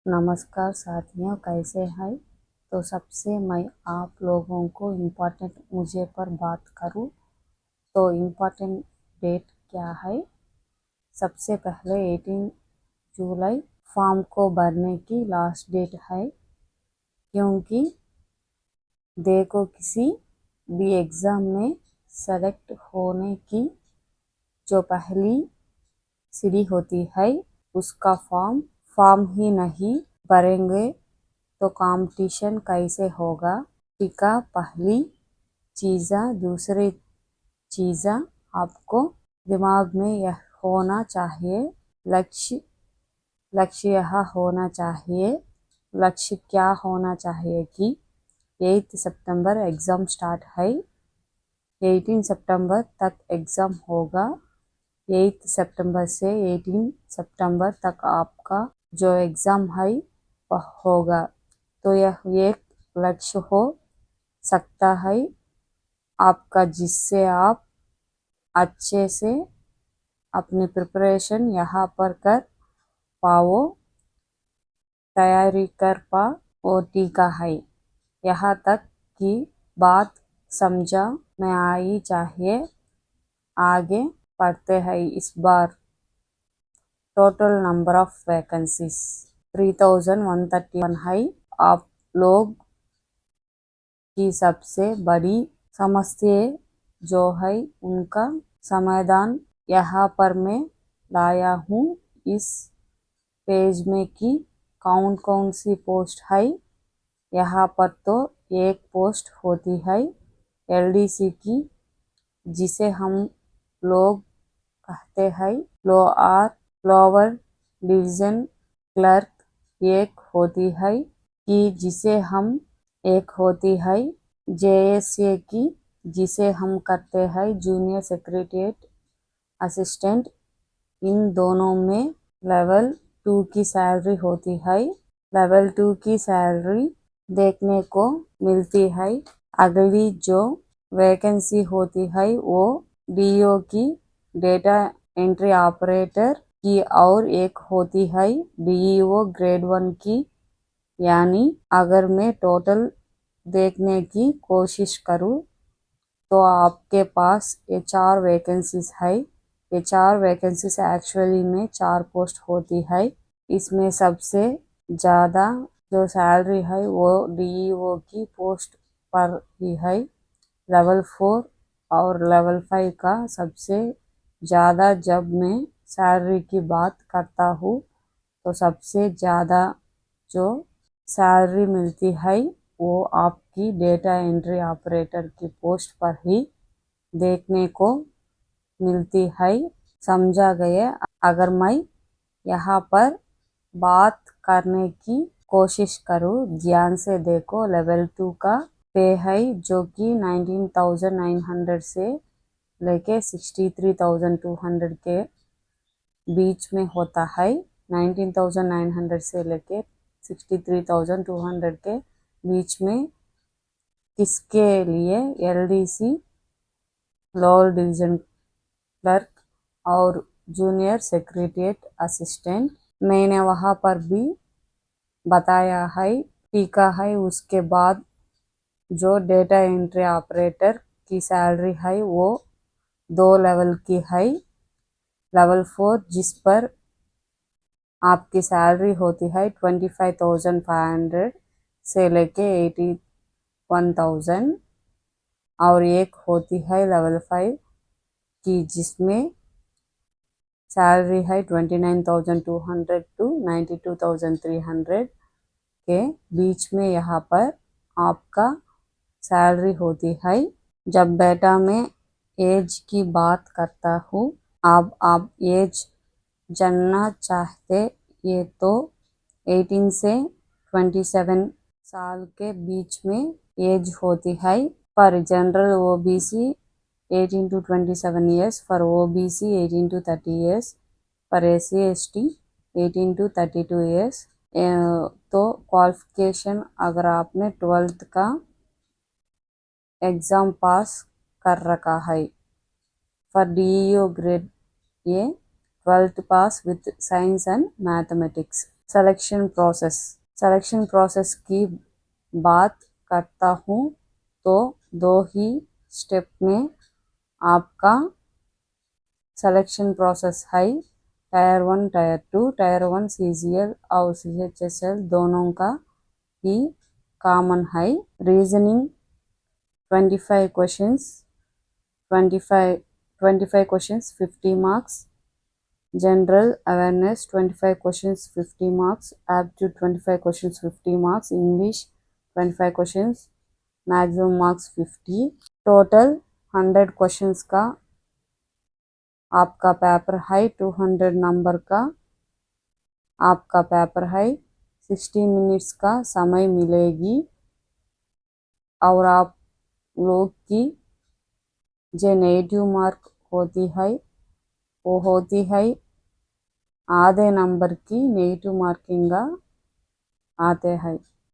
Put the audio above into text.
नमस्कार साथियों, कैसे हैं। तो सबसे मैं आप लोगों को इम्पोर्टेंट मुझे पर बात करूं तो इम्पोर्टेंट डेट क्या है। सबसे पहले 18 जुलाई फॉर्म को भरने की लास्ट डेट है, क्योंकि देखो किसी भी एग्ज़ाम में सेलेक्ट होने की जो पहली सीढ़ी होती है उसका फॉर्म ही नहीं भरेंगे तो कंपटीशन कैसे होगा। टीका पहली चीज़ा दूसरी चीज़ा आपको दिमाग में यह होना चाहिए, लक्ष्य लक्ष्य यह होना चाहिए। लक्ष्य क्या होना चाहिए कि 8 सितंबर एग्ज़ाम स्टार्ट है, 18 सितंबर तक एग्ज़ाम होगा। 8 सितंबर से 18 सितंबर तक आपका जो एग्ज़ाम है वह होगा। तो यह एक लक्ष्य हो सकता है आपका, जिससे आप अच्छे से अपनी प्रिपरेशन यहाँ पर कर पाओ, तैयारी कर पा। वो टीका है। यहाँ तक की बात समझा में आई चाहिए। आगे पढ़ते हैं। इस बार टोटल नंबर ऑफ वैकेंसीज 3131 है। आप लोग की सबसे बड़ी समस्या जो है उनका समाधान यहाँ पर मैं लाया हूँ इस पेज में कि कौन कौन सी पोस्ट है। यहाँ पर तो एक पोस्ट होती है एलडीसी की, जिसे हम लोग कहते हैं लोअर डिवीजन क्लर्क। एक होती है कि जिसे हम एक होती है जेएसए की, जिसे हम करते हैं जूनियर सेक्रेटरीट असिस्टेंट। इन दोनों में लेवल 2 की सैलरी होती है। लेवल 2 की सैलरी देखने को मिलती है। अगली जो वैकेंसी होती है वो डीओ की, डेटा एंट्री ऑपरेटर की, और एक होती है डीईओ ग्रेड 1 की। यानी अगर मैं टोटल देखने की कोशिश करूँ तो आपके पास ये 4 वैकेंसीज है। ये 4 वैकेंसीज एक्चुअली में 4 पोस्ट होती है। इसमें सबसे ज़्यादा जो सैलरी है वो डीईओ की पोस्ट पर ही है। लेवल 4 और लेवल 5 का सबसे ज़्यादा जब मैं सैलरी की बात करता हूँ तो सबसे ज़्यादा जो सैलरी मिलती है वो आपकी डेटा एंट्री ऑपरेटर की पोस्ट पर ही देखने को मिलती है। समझा गया। अगर मैं यहाँ पर बात करने की कोशिश करूँ, ध्यान से देखो। लेवल 2 का पे है जो कि 19,900 से लेके 63,200 के बीच में होता है। 19,900 से लेके 63,200 के बीच में किसके लिए एलडीसी लोअर डिवीजन क्लर्क और जूनियर सेक्रेटरीट असिस्टेंट मैंने वहाँ पर भी बताया है, टीका है। उसके बाद जो डेटा एंट्री ऑपरेटर की सैलरी है वो 2 लेवल की है। लेवल 4 जिस पर आपकी सैलरी होती है 25,500 से लेके 81,000, और एक होती है लेवल 5 की जिसमें सैलरी है 29,200 टू 92,300 के बीच में। यहाँ पर आपका सैलरी होती है। जब बेटा मैं एज की बात करता हूँ, आप एज जानना चाहते ये तो 18 से 27 साल के बीच में एज होती है। For general OBC 18 to 27 years, for OBC 18 to 30 years, for SC ST 18 to 32 years। तो क्वालिफिकेशन अगर आपने 12th का एग्ज़ाम पास कर रखा है। For DEO grade A 12th pass with science and mathematics. Selection process की बात करता हूँ तो 2 ही स्टेप में आपका सिलेक्शन प्रोसेस है। टायर 1 टायर 2 टायर 1 CGL और CHSL दोनों का ही कॉमन है। Reasoning 25 questions 25 questions 50 marks, general awareness 25 questions 50 marks, aptitude 25 questions 50 marks, English 25 questions maximum marks 50, total 100 questions का आपका पेपर है। 200 नंबर का आपका पेपर है। 60 मिनट्स का समय मिलेगी और आप लोग की जो नेगेटिव मार्क होती है वो होती है आधे नंबर की नेगेटिव मार्किंग आते हैं।